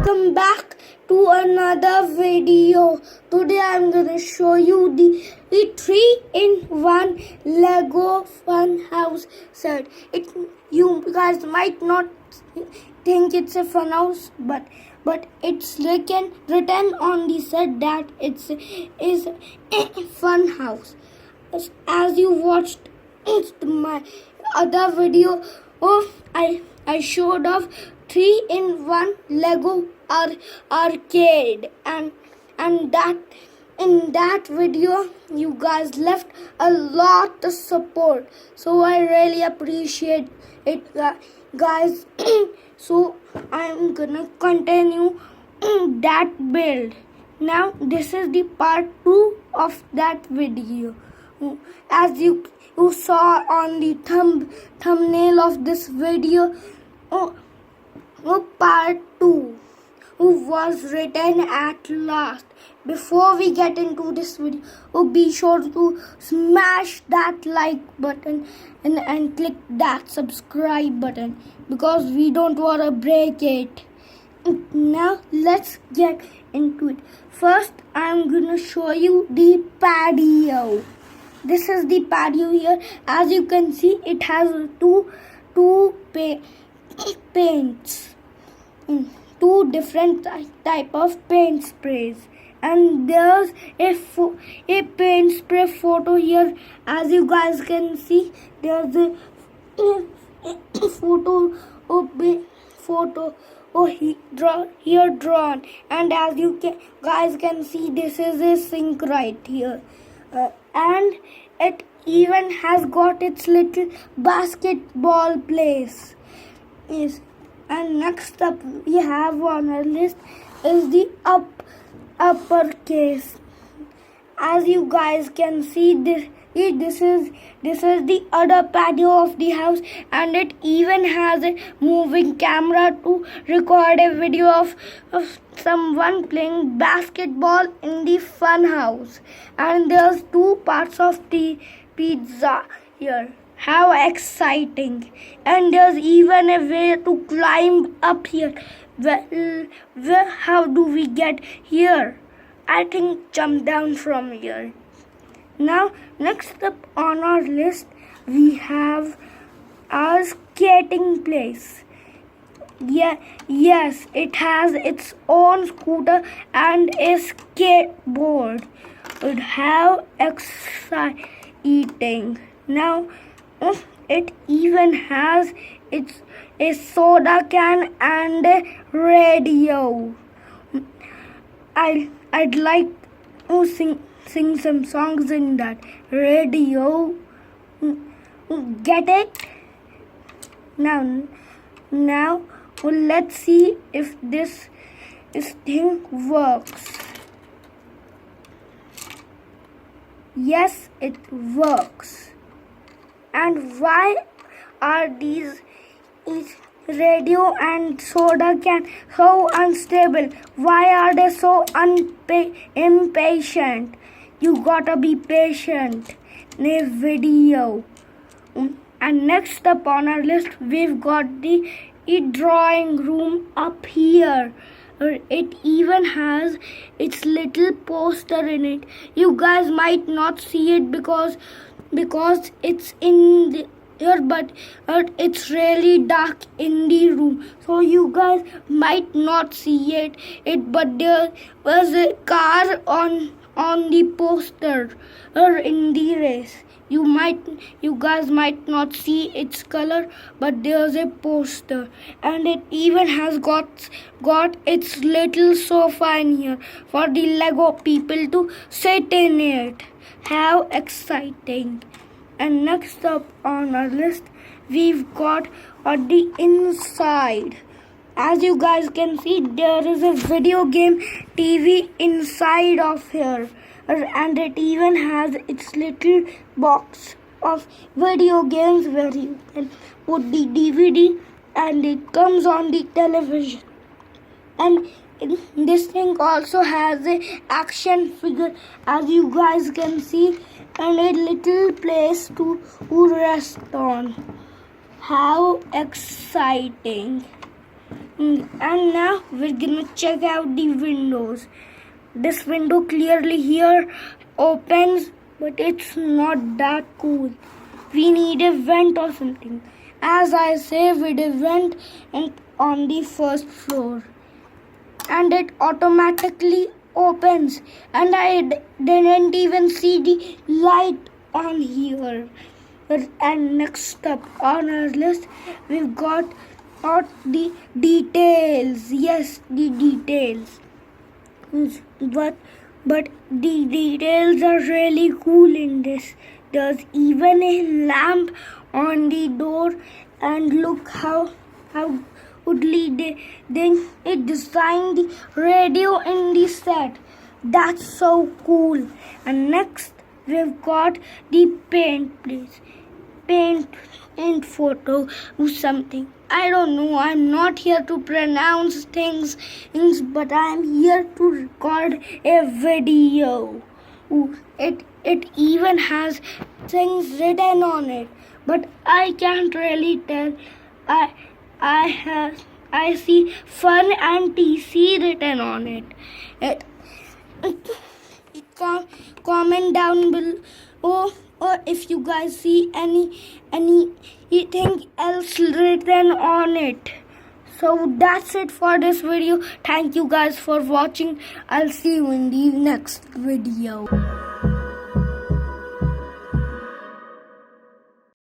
Welcome back to another video. Today I'm gonna show you the 3-in-1 Lego fun house set. You guys might not think it's a fun house, but it's written on the set that it's is a fun house. As you watched my other video, I showed off 3-in-1 Lego arcade, and that in that video you guys left a lot of support, so I really appreciate it, guys. So I'm gonna continue that build. Now this is the part 2 of that video. As you saw on the thumbnail of this video, part 2 was written at last. Before we get into this video, be sure to smash that like button and click that subscribe button, because we don't want to break it. Now let's get into it. First, I'm gonna show you the patio. This is the patio here. As you can see, it has two paints, two different type of paint sprays, and there's a paint spray photo here. As you guys can see, there's a photo here drawn, and as you guys can see, this is a sink right here, and it even has got its little basketball place. And next up we have on our list is the uppercase. As you guys can see, this is the other patio of the house, and it even has a moving camera to record a video of someone playing basketball in the fun house. And there's 2 parts of the pizza here. How exciting! And there's even a way to climb up here. Well, how do we get here? I think jump down from here. Now, next up on our list, we have our skating place. Yes, it has its own scooter and a skateboard. How exciting! Now, it even has a soda can and a radio. I'd like to sing some songs in that radio. Get it? Now let's see if this thing works. Yes, it works. And why are these radio and soda can so unstable? Why are they so impatient? You gotta be patient in a video. And next up on our list, we've got the drawing room up here. It even has its little poster in it. You guys might not see it because it's in here, but it's really dark in the room, so you guys might not see it. But there was a car on the poster in the race. You guys might not see its color, but there's a poster, and it even has got its little sofa in here for the Lego people to sit in it. How exciting! And next up on our list, we've got the inside. As you guys can see, there is a video game TV inside of here, and it even has its little box of video games where you can put the DVD, and it comes on the television. And this thing also has a action figure, as you guys can see, and a little place to rest on. How exciting! And now we're gonna check out the windows. This window clearly here opens, but it's not that cool. We need a vent or something. As I say, with a vent on the first floor, and it automatically opens, and I didn't even see the light on here. And next up on our list, we've got the details. Yes, the details. But the details are really cool in this. There's even a lamp on the door, and look how goodly they designed the radio in the set. That's so cool. And next we've got the paint place. Paint photo or something. I don't know. I'm not here to pronounce things, but I'm here to record a video. It even has things written on it, but I can't really tell. I see fun and TC written on it. Comment down below, or if you guys see anything else written on it. So that's it for this video. Thank you guys for watching. I'll see you in the next video.